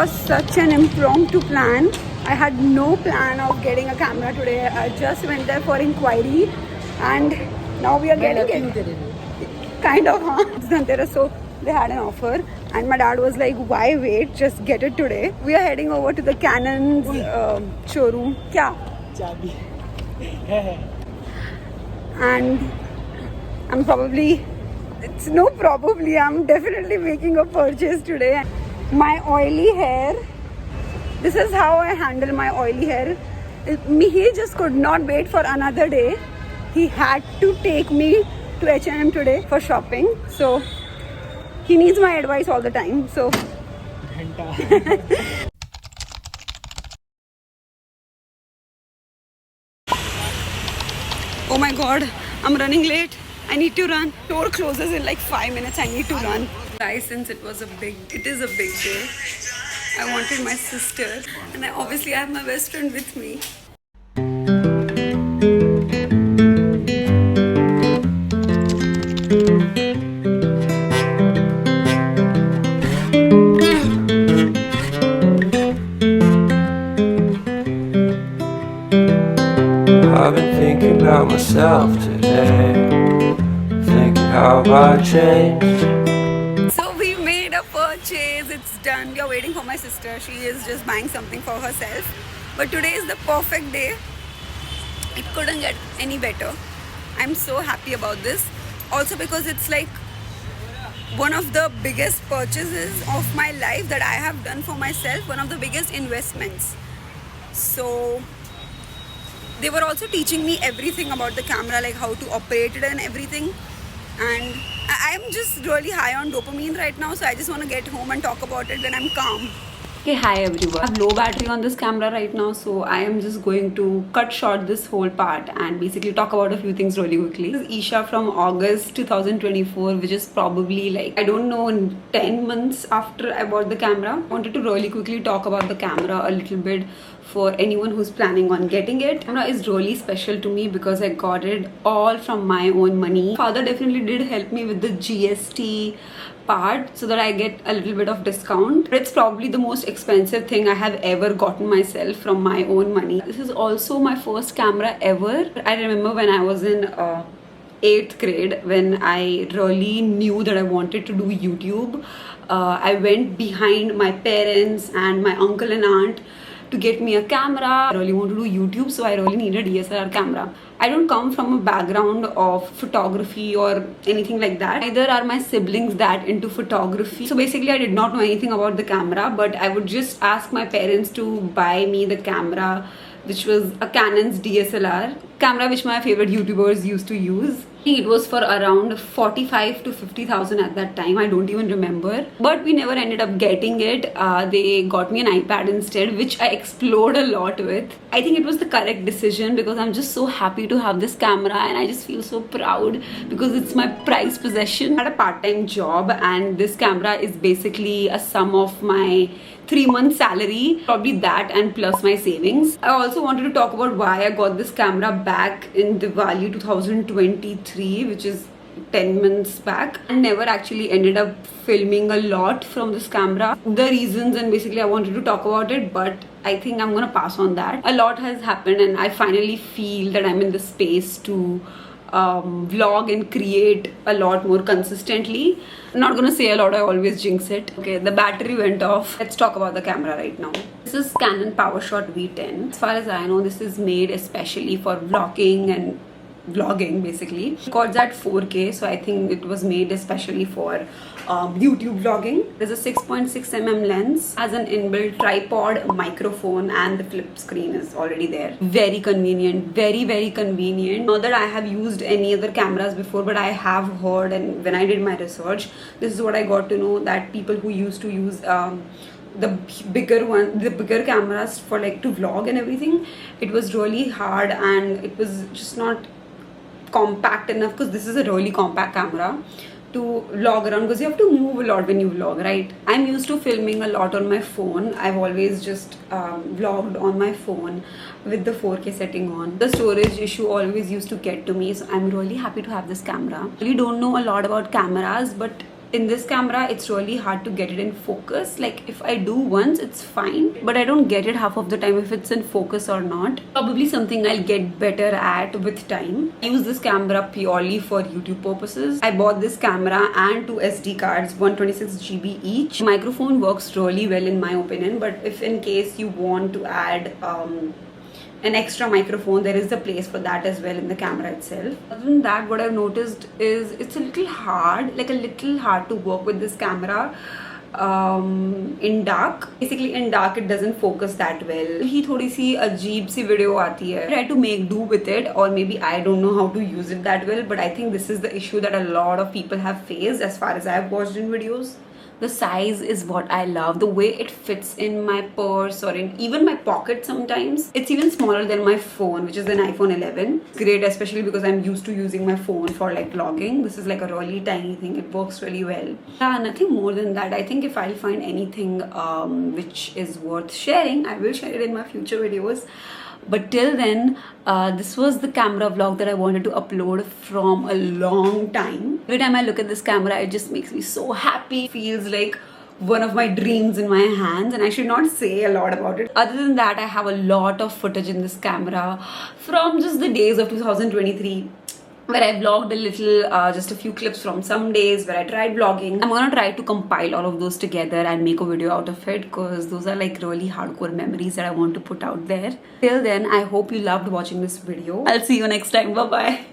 was such an impromptu plan. I had no plan of getting a camera today. I just went there for inquiry and now we are getting it. Kind of, huh? It's Dhanteras, so they had an offer and my dad was like, why wait, just get it today. We are heading over to the Canon's showroom. Kya? And I'm definitely making a purchase today. My oily hair, this is how I handle my oily hair. He just could not wait for another day. He had to take me to H&M today for shopping. So he needs my advice all the time. So oh my god, I'm running late. I need to run. Door closes in like 5 minutes. I need to run. Guys, since it is a big day, I wanted my sister and I obviously have my best friend with me. I've been thinking about myself today, thinking how I changed. So we made a purchase, it's done. We are waiting for my sister. She is just buying something for herself. But today is the perfect day. It couldn't get any better. I'm so happy about this. Also because it's like one of the biggest purchases of my life that I have done for myself. One of the biggest investments. So they were also teaching me everything about the camera, like how to operate it and everything. And I'm just really high on dopamine right now, so I just want to get home and talk about it when I'm calm. Okay, hi everyone. I have low battery on this camera right now, so I am just going to cut short this whole part and basically talk about a few things really quickly. This is Isha from August 2024, which is probably like, I don't know, 10 months after I bought the camera. I wanted to really quickly talk about the camera a little bit for anyone who's planning on getting it. The camera is really special to me because I got it all from my own money. Father definitely did help me with the GST part so that I get a little bit of discount. It's probably the most expensive thing I have ever gotten myself from my own money. This is also my first camera ever. I remember when I was in 8th grade, when I really knew that I wanted to do YouTube. I went behind my parents and my uncle and aunt to get me a camera. I really want to do YouTube, so I really need a DSLR camera. I don't come from a background of photography or anything like that. Neither are my siblings that into photography. So basically I did not know anything about the camera, but I would just ask my parents to buy me the camera, which was a Canon's DSLR camera, which my favorite YouTubers used to use. It was for around 45 to 50,000 at that time. I don't even remember. But we never ended up getting it. They got me an iPad instead, which I explored a lot with. I think it was the correct decision because I'm just so happy to have this camera and I just feel so proud because it's my prized possession. I had a part-time job and this camera is basically a sum of my 3 months salary, probably that and plus my savings. I also wanted to talk about why I got this camera back in Diwali 2023, which is 10 months back. I never actually ended up filming a lot from this camera. The reasons, and basically I wanted to talk about it, but I think I'm gonna pass on that. A lot has happened and I finally feel that I'm in the space to vlog and create a lot more consistently. I'm not gonna say a lot, I always jinx it. Okay, the battery went off. Let's talk about the camera right now. This is Canon PowerShot V10. As far as I know, this is made especially for vlogging and vlogging basically. It records at 4K, so I think it was made especially for YouTube vlogging. There's a 6.6mm lens, has an inbuilt tripod, microphone, and the flip screen is already there. Very convenient, very convenient. Not that I have used any other cameras before, but I have heard, and when I did my research, this is what I got to know, that people who used to use the bigger cameras for like to vlog and everything, it was really hard and it was just not compact enough, because this is a really compact camera to vlog around, because you have to move a lot when you vlog, right? I'm used to filming a lot on my phone. I've always just vlogged on my phone with the 4K setting on. The storage issue always used to get to me, so I'm really happy to have this camera. I really don't know a lot about cameras, but In this camera, it's really hard to get it in focus. Like if I do once, it's fine, but I don't get it half of the time if it's in focus or not. Probably something I'll get better at with time. I use this camera purely for YouTube purposes. I bought this camera and 2 SD cards, 126 GB each. Microphone works really well in my opinion, but if in case you want to add an extra microphone, there is a place for that as well in the camera itself. Other than that, what I've noticed is it's a little hard to work with this camera in dark. Basically in dark it doesn't focus that well. ही थोड़ी सी अजीब सी video आती है. Try to make do with it, or maybe I don't know how to use it that well, but I think this is the issue that a lot of people have faced as far as I've watched in videos. The size is what I love. The way it fits in my purse or in even my pocket sometimes. It's even smaller than my phone, which is an iPhone 11. Great, especially because I'm used to using my phone for like vlogging. This is like a really tiny thing. It works really well. Nothing more than that. I think if I'll find anything which is worth sharing, I will share it in my future videos. But till then, this was the camera vlog that I wanted to upload from a long time. Every time I look at this camera, it just makes me so happy. It feels like one of my dreams in my hands, and I should not say a lot about it. Other than that, I have a lot of footage in this camera from just the days of 2023. Where I vlogged a little, just a few clips from some days where I tried vlogging. I'm gonna try to compile all of those together and make a video out of it, because those are like really hardcore memories that I want to put out there. Till then, I hope you loved watching this video. I'll see you next time. Bye bye.